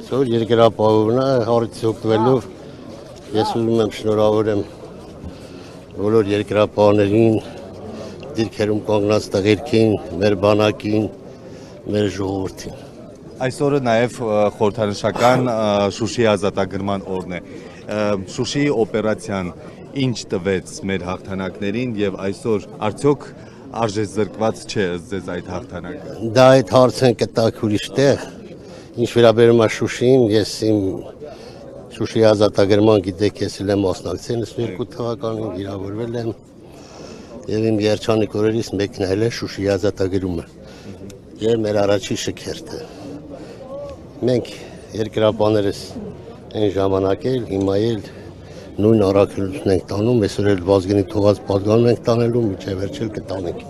Այսօր երկրապահովն է հարցից օգտվելով ես ուզում եմ շնորհավորեմ բոլոր երկրապահներին, դիրքերում կանգնած տղերքին, մեր բանակին, մեր ժողովրդին։ Այսօրը նաև խորհրդանշական Շուշիի ազատագրման օրն է։ Շուշիի օպերացիան ինչ տվեց մեր հաղթանակներին եւ այսօր արդյոք արժեզրկված չէ ձեզ այդ հաղթանակը։ Դա այդ հարցն կտակ ուրիշ տեղ, ինչ վերաբերում է Շուշիին, ես իմ Շուշիի ազատագրման գիտեք ես էլ եմ մասնակցել 92 թվականին վիրավորվել եմ եւ իմ երջանիկ օրերից մեկն էլ է Շուշիի ազատագրումը եւ մեր առաջի շքերթը։ Մենք երկրապահներս այն ժամանակ էլ հիմա էլ նույն առաքելությունն ենք տանում, այսօր էլ Վազգենի թողած պատգամն ենք տանելու, մինչև վերջել կտանենք։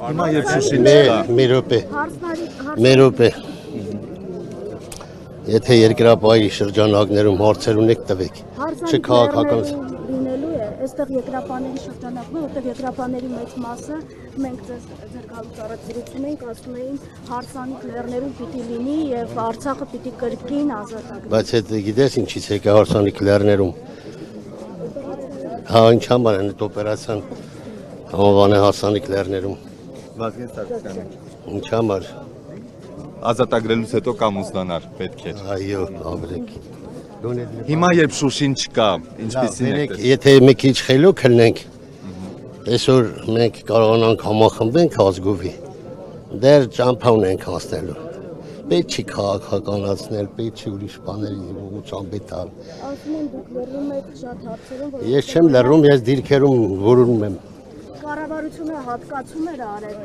Հիմա երբ Շուշին չկա, Մի րոպե։ Եթե երկրապահի շրջանակներում հարցեր ունեք տվեք, չքաղաքականություն լինելու է, այստեղ երկրապահների շրջանակում, որտեղ երկրապահների մեծ մասը մենք ձեր գալուց առաջ զրուցում ենք, ասում էին հարսանիք լեռներում պիտի լինի եւ Արցախը պիտի կրկին ազատագրվի։ Բայց այդ գիտես ինչից եկա հարսանիք լեռներում։ Հա ինչ համար են այդ օպերացիան համավան է հարսանիք լեռներում։ Վազգեն Սարգսյանը Ինչ համար։ ազատագրելուց հետո կամուսնանար պետք է։ Այո, ավրեք։ Հիմա երբ Շուշին չկա, ինչպեսին է։ Եթե մի քիչ խելոք լինենք, այսօր մենք կարողանանք համախմբենք ազգովի, դեռ ճամփա ունենք հասնելու։ Պետք չի քաղաքականացնել, պետք չի ուրիշ բաների ուղղությամբ տալ։ Ասում են դուք լռում եք շատ հարցերում, որ Ես չեմ լռում, ես դիրքերում որոնում եմ։ կառավարությունը հատկացում էր արել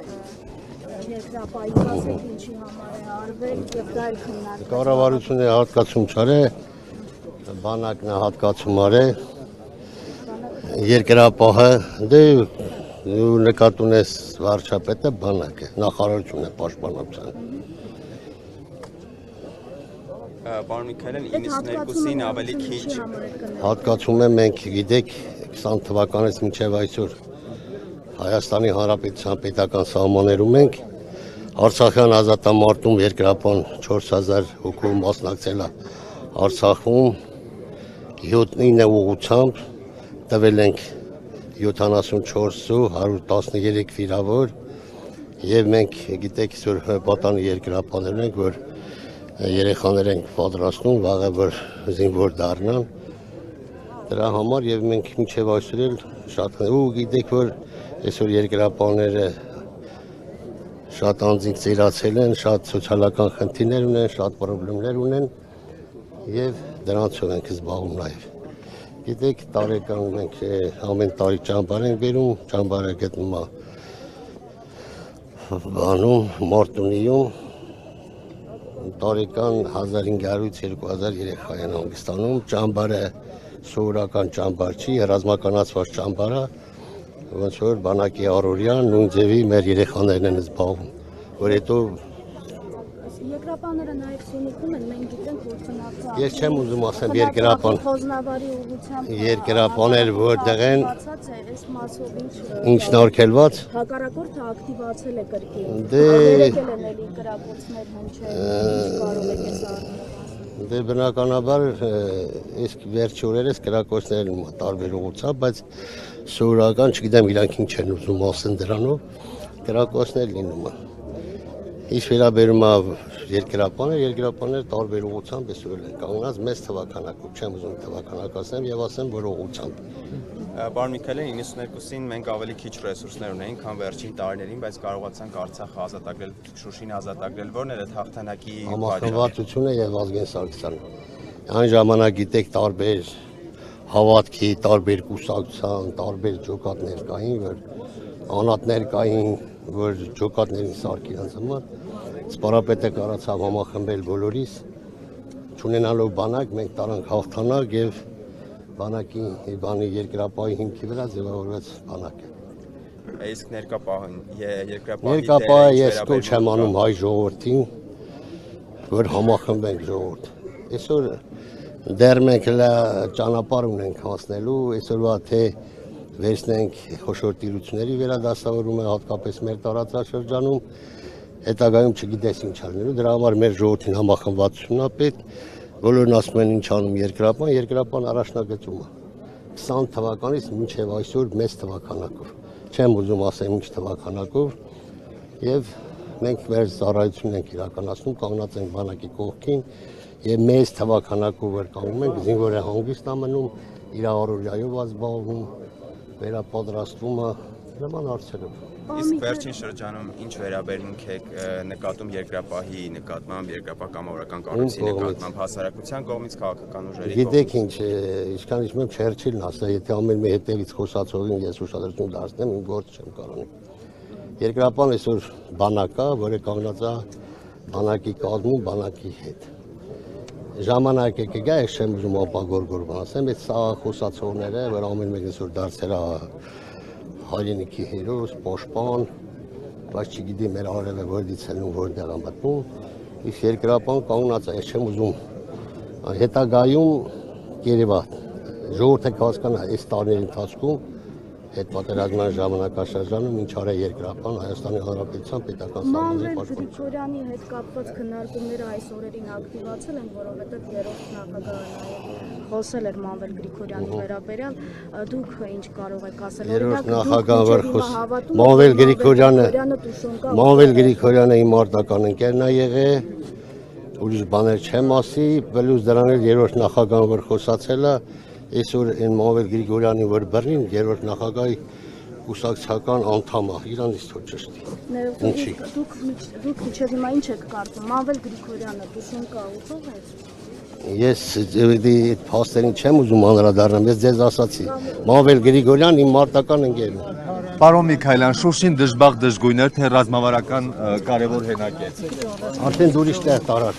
երկրապահի ասեք ինչի համար է արվել եւ դա էլ քննարկվել։ Կառավարությունը հատկացում չարե, բանակն է հատկացում արե, երկրապահը, դե նկատ ունես վարչապետը բանակը, նախարարությունն է պաշտպանության։ Պարոն Միքայելյան 92-ին ավելի քիչ Հատկացում եմ մենք գիտեք 20 թվականից մինչև այսօր Հայաստանի Հանրապետության պետական սահմաններում ենք Արցախյան ազատամարտում երկրապահ 4000 հոգու մասնակցել է Արցախում 7-9 ուղղությամբ տվել ենք 74 113 վիրավոր եւ մենք գիտեք այսօր պատանի երկրապահներ ենք որ երեխաներ ենք պատրաստում վաղը որ զինվոր դառնան դրա համար եւ մենք մինչեւ այսօր էլ շատ ու գիտեք որ այսօր երկրապահները շատ անձինք ծերացել են, շատ սոցիալական խնդիրներ ունեն, շատ խնդիրներ ունեն եւ դրանցով ենք զբաղվում նաեւ։ Գիտեք տարեկան մենք ամեն տարի ճամբար ենք բերում, ճամբարը գտնվում է բանում Մարտունիում տարեկան 1500-ից 2000 երեխա են հանգստանում, ճամբարը սովորական ճամբար չի, ռազմականացված ճամբար է, ոնց որ բանակի առօրյան նույն ձևի մեր երեխաներն են զբաղվում, որ հետո Երկրապահները նաև Սյունիքում են, մենք գիտենք որ ծնացած։ Ես չեմ ուզում ասեմ երկրապահ Խոզնավարի ուղղությամբ երկրապահներ որտեղ են բացած է այս մասով ինչ նորքելված հակառակորդը ակտիվացել է կրկին։ Դե Եկել են էլի կրակոցներ հնչել, ինչ կարող եք այս առնիվ։ Դե բնականաբար այս վերջի օրերս կրակոցներ են տարբեր ուղղությամբ, բայց սովորական չգիտեմ իրանք ինչ են ուզում ասեն դրանով կրակոցներ լինում են։ Ինչ վերաբերում է երկրապահներ տարբեր ուղղությամբ այսօր են կանգնած մեծ թվականակով, չեմ ուզում թվականակացնեմ եւ ասեմ որ ուղղությամբ։ Պարոն Միքայելյան 92-ին մենք ավելի քիչ ռեսուրսներ ունեինք, քան վերջին տարիներին, բայց կարողացանք Արցախը ազատագրել, Շուշին ազատագրել, որն էր այդ հաղթանակի համախմբվածությունը եւ Վազգեն Սարգսյանը։ Այն ժամանակ գիտեք տարբեր հավատքի, տարբեր կուսակցության, տարբեր ջոկատներ կային, որ անատներ կային, որ ջոկատներին սարքի անցման սպարապետը կարացավ համախմբել բոլորիս չունենալով բանակ մենք տարանք հաղթանակ եւ բանակի բանի երկրապահի հիմքի վրա ձևավորվեց բանակը իսկ ներկապահն երկրապահը ես կոչ եմ անում հայ ժողովրդին որ համախմբենք ժողովուրդ այսօր դեռ մենք ճանապարհ ունենք հասնելու այսօրվա թե վերցնենք խոշոր տիրությունների վերադասավորումը հատկապես մեր տարածաշրջանում հետագայում չգիտես ինչ անելու, դրա համար մեր ժողովրդին համախմբվածությունն է պետք, բոլորն ասում են ինչ անում երկրապան առաջնագծումը 20 թվականից մինչև այսօր մեծ թվականակով, չեմ ուզում ասեմ ինչ թվականակով, եւ մենք մեր ծառայությունն ենք իրականացնում, կանգնած ենք բանակի կողքին եւ մեծ թվականակով որ կանգնում ենք, զինվորը հանգիստ է մնում, իր առօրյայով ազբաղվում, վերապատրաստվում է նման հարցերով։ Իսկ վերջին շրջանում ինչ վերաբերմունք եք նկատում երկրապահի նկատմամբ, երկրապահ կամավորական կառույցի նկատմամբ, հասարակության կողմից, քաղաքական ուժերի կողմից։ Գիտեք ինչ, ինչքան իշմեմ Չերչիլն ասա, եթե ամեն մի հետևից խոսացողին ես ուշադրություն դարձնեմ, իմ գործ չեմ կարող։ Երկրապահն այսօր բանակ է, որը կանգնած է բանակի կազմում, բանակի հետ։ Ժամանակ է կգա, ես չեմ ուզում ապագորգոր ասեմ, այդ սա խոսացողները, որ ամեն մեկն այսօր դարձել է հայրենիքի հերոս, պաշտպան, բայց չգիտի մեր արևը որտեղից են ու որտեղ է մտնում, իսկ երկրապահն կանգնած է, ես չեմ ուզում հետագայում երևա ժողովուրդը կհասկանա այս տարիների ընթացքում հետպատերազմյան ժամանակաշրջանում ինչ արել երկրապահն Հայաստանի Հանրապետության պետական սահմանների Մանվել Գրիգորյանի հետ կապված քննարկումները այս օրերին ակտիվացել են, որովհետև երրորդ նախագահը նաև խոսել էր Մանվել Գրիգորյանի վերաբերյալ, դուք ինչ կարող եք ասել, երրորդ նախագահը Մանվել Գրիգորյանը իմ արտական ընկերն է եղել, ուրիշ բաներ չեմ ասի, բլուզ դրանից երրորդ նախագահը որ խոսացել է, այսօր այն Մանվել Գրիգորյանի որ բռնին երրորդ նախագահի կուսակցական անդամ է, իրանից թող ճշտի։ Ինչի։ Դուք միջև հիմա ինչ եք կարծում, Մանվել Գրիգորյանը դուշուն կա ուղղող է։ Ես այդ փաստերին չեմ ուզում անդրադառնամ, ես ձեզ ասացի, Մանվել Գրիգորյան իմ մարտական ընկերն է։ Պարոն Միքայելյան, Շուշին դժբախտ դժգույն էր, թե ռազմավարական կարևոր հենակ է։ Արդեն դուրիշ տեղ տարար։